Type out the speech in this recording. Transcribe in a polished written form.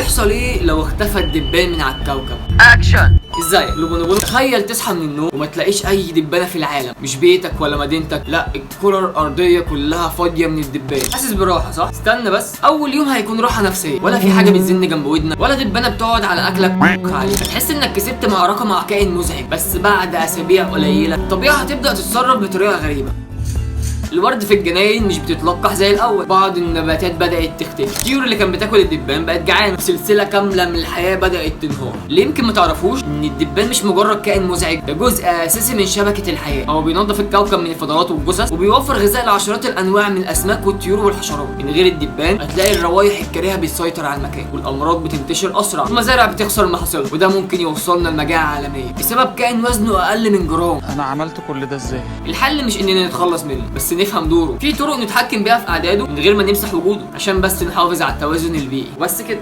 هيحصل ايه لو اختفى الدبان من على الكوكب؟ اكشن. ازاي لبنبون؟ تخيل تصحى من النوم وما تلاقيش اي دبانه في العالم، مش بيتك ولا مدينتك، لا الكره الارضيه كلها فاضيه من الدبان. حاسس براحه صح؟ استنى بس، اول يوم هيكون راحه نفسيه، ولا في حاجه بتزن جنب ودنك، ولا دبانه بتقعد على اكلك عليك. هتحس انك كسبت معركه مع كائن مزعج. بس بعد اسابيع قليله الطبيعه هتبدا تتصرف بطريقه غريبه. الورد في الجناين مش بتتلقح زي الاول، بعض النباتات بدات تختفي، الطيور اللي كانت بتاكل الدبان بقت جعانه، سلسله كامله من الحياه بدات تنهار. اللي يمكن ما تعرفوش ان الدبان مش مجرد كائن مزعج، ده جزء اساسي من شبكه الحياه. هو بينظف الكوكب من الفضلات والجثث، وبيوفر غذاء لعشرات الانواع من الاسماك والطيور والحشرات. من غير الدبان هتلاقي الروائح الكريهه بتسيطر على المكان، والامراض بتنتشر اسرع، والمزارع بتخسر محاصيلها، وده ممكن يوصلنا لمجاعه عالميه بسبب كائن وزنه اقل من جرام. انا عملت كل ده ازاي؟ الحل مش اننا نتخلص منه، بس نفهم دوره. في طرق نتحكم بيها في اعداده من غير ما نمسح وجوده، عشان بس نحافظ على التوازن البيئي، بس كده.